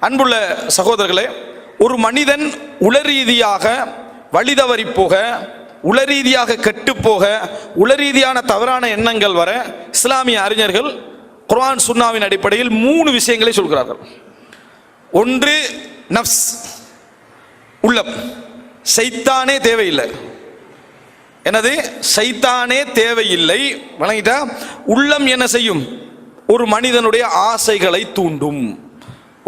அன்புள்ள சகோதரர்களே, ஒரு மனிதன் உளரீதியாக வழிதவறி போக, உளரீதியாக கெட்டு போக, உளரீதியான தவறான எண்ணங்கள் வர இஸ்லாமிய அறிஞர்கள் குர்ஆன் சுன்னாவின் அடிப்படையில் 3 விஷயங்களை சொல்கிறார்கள். ஒன்று நஃப்ஸ், உள்ளம். ஷைத்தானே தேவையில்லை. என்னது? ஷைத்தானே தேவையில்லை. வணங்கிட்டா? உள்ளம் என்ன செய்யும்? ஒரு மனிதனுடைய ஆசைகளை தூண்டும்.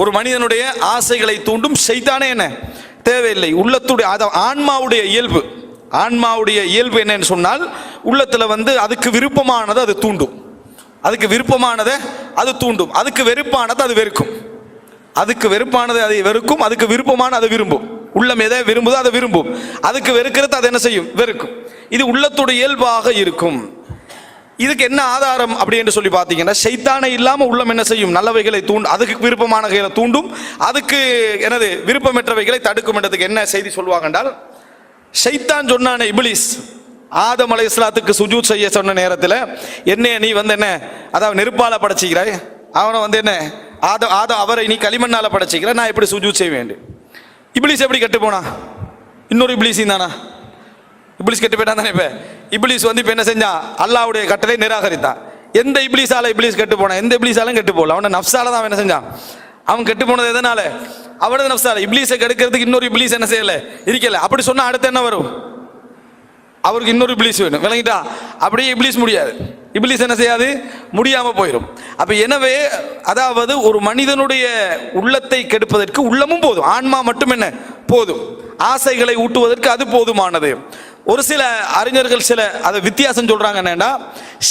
ஒரு மனிதனுடைய ஆசைகளை தூண்டும். ஷைத்தானே என்ன தேவையில்லை. உள்ளத்துடைய ஆன்மாவுடைய இயல்பு, ஆன்மாவுடைய இயல்பு என்னன்னு சொன்னால், உள்ளத்துல அதுக்கு விருப்பமானது அது தூண்டும். அதுக்கு விருப்பமானதை அது தூண்டும். அதுக்கு வெறுப்பானது அது வெறுக்கும். அதுக்கு வெறுப்பானது அதை வெறுக்கும். அதுக்கு விருப்பமான அதை விரும்பும். உள்ளம் எதை விரும்புதோ அதை விரும்பும். அதுக்கு வெறுக்கிறது அது என்ன செய்யும்? வெறுக்கும். இது உள்ளத்துடைய இயல்பாக இருக்கும். இதுக்கு என்ன ஆதாரம் அப்படி என்று சொல்லி பார்த்தீங்கன்னா, ஷைத்தானை இல்லாம உள்ளம் என்ன செய்யும்? நல்லவைகளை தூண்டும். அதுக்கு விருப்பமானவைகளை தூண்டும். அதுக்கு என்னது? விருப்பமற்றவைகளை தடுக்கும். என்றதுக்கு என்ன செய்தி சொல்லுவாங்க என்றால், ஷைத்தான் சொன்னானே, இப்லீஸ் ஆதம் அலைஹிஸ்ஸலாத்துக்கு சுஜூத் செய்ய சொன்ன நேரத்தில், என்ன நீ என்ன அதாவது நெருப்பால படைச்சிக்கிறாய், அவனை என்ன அவரை நீ களிமண்ணால படைச்சிக்கிற, நான் எப்படி சுஜூத் செய்ய வேண்டும்? இப்லீஸ் எப்படி கெட்டு போனா? இன்னொரு இப்லீஸ் தானா? இப்லீஸ் கெட்டு போயிட்டான் தானே. இப்ப இப்லீஸ் இப்ப என்ன செஞ்சான்? அல்லாஹ்வுடைய கட்டளை நிராகரித்தான். எந்த இப்லீஸால இப்லீஸ் கெட்டு போனா? எந்த இப்லீஸாலும் கெட்டு போகல. அவன நஃப்ஸால தான் என்ன செஞ்சான்? அவன் கெட்டு போனது எதனால? அவனது நஃப்ஸால. இப்லீஸை கெடுக்கிறதுக்கு இன்னொரு இப்லீஸ் என்ன செய்யல, இருக்கல. அப்படி சொன்னா அடுத்து என்ன வரும்? அவருக்கு இன்னொரு இப்லீஸ் வேணும். விளங்கிட்டா? அப்படியே இப்லீஸ் முடியாது. இப்லீஸ் என்ன செய்யாது? முடியாம போயிடும். அப்ப எனவே அதாவது ஒரு மனிதனுடைய உள்ளத்தை கெடுப்பதற்கு உள்ளமும் போதும், ஆன்மா மட்டும் என்ன போதும். ஆசைகளை ஊட்டுவதற்கு அது போதுமானது. ஒரு சில அறிஞர்கள் சில அதை வித்தியாசம் சொல்றாங்க. என்னன்னா,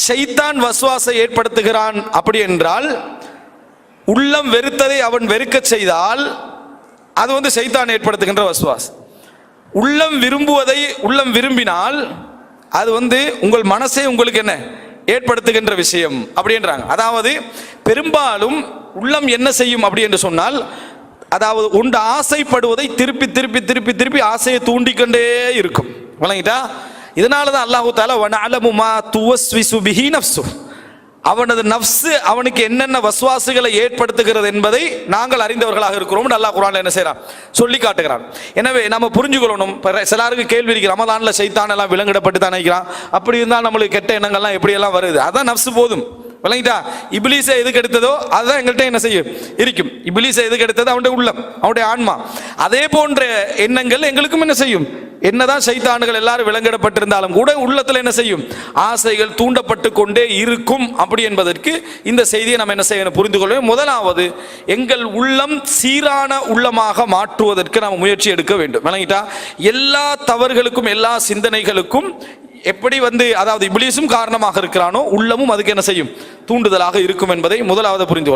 ஷைத்தான் வஸ்வாசை ஏற்படுத்துகிறான் அப்படி என்றால், உள்ளம் வெறுத்ததை அவன் வெறுக்க செய்தால் அது ஷைத்தான் ஏற்படுத்துகின்ற வஸ்வாஸ். உள்ளம் விரும்புவதை உள்ளம் விரும்பினால் அது உங்கள் மனசே உங்களுக்கு என்ன ஏற்படுத்துகின்ற விஷயம் அப்படின்றாங்க. அதாவது பெரும்பாலும் உள்ளம் என்ன செய்யும் அப்படி என்று சொன்னால், அதாவது ஒன்று ஆசைப்படுவதை திருப்பி திருப்பி திருப்பி திருப்பி ஆசையை தூண்டிக்கொண்டே இருக்கும். வணங்கிட்டா? இதனாலதான் அல்லாஹு தஆலா வனஅலமு மா துவஸ்விசு பிஹி நஃப்ஸு, அவனது நஃப்ஸ் அவனுக்கு என்னென்ன வஸ்வாசுகளை ஏற்படுத்துகிறது என்பதை நாங்கள் அறிந்தவர்களாக இருக்கிறோம். அல்லாஹ் குர்ஆன்ல என்ன செய்யறான்? சொல்லி காட்டுகிறான். எனவே நம்ம புரிஞ்சுக்கொள்ளணும். சிலருக்கு கேள்வி இருக்கு, ரமலான்ல ஷைத்தான் எல்லாம் விலங்கிடப்பட்டு தான் நினைக்கிறான், அப்படி இருந்தால் நம்மளுக்கு கெட்ட எண்ணங்கள்லாம் எப்படி எல்லாம் வருது? அதான் நஃப்ஸ் போதும். விளங்கிட்டா? இப்லீஸை எதுக்கு எடுத்ததோ அதுதான் எங்கள்கிட்ட என்ன செய்யும்? இருக்கும். இப்லீஸை எதுக்கு எடுத்தது? அவனுடைய உள்ளம், அவனுடைய ஆன்மா. அதே போன்ற எண்ணங்கள் எங்களுக்கும் என்ன செய்யும்? என்னதான் ஷைத்தான்கள் எல்லாரும் விலங்கிடப்பட்டிருந்தாலும் கூட உள்ளத்துல என்ன செய்யும்? ஆசைகள் தூண்டப்பட்டு கொண்டே இருக்கும். அப்படி என்பதற்கு இந்த செய்தியை நம்ம என்ன செய்யணும்? புரிந்து கொள்ள. முதலாவது, எங்கள் உள்ளம் சீரான உள்ளமாக மாற்றுவதற்கு நாம் முயற்சி எடுக்க வேண்டும். விளங்கிட்டா? எல்லா தவறுகளுக்கும் எல்லா சிந்தனைகளுக்கும் எப்படி அதாவது இப்லீஸும் காரணமாக இருக்கிறானோ, உள்ளமும் அதுக்கு என்ன செய்யும்? தூண்டுதலாக இருக்கும் என்பதை முதலாவது புரிந்து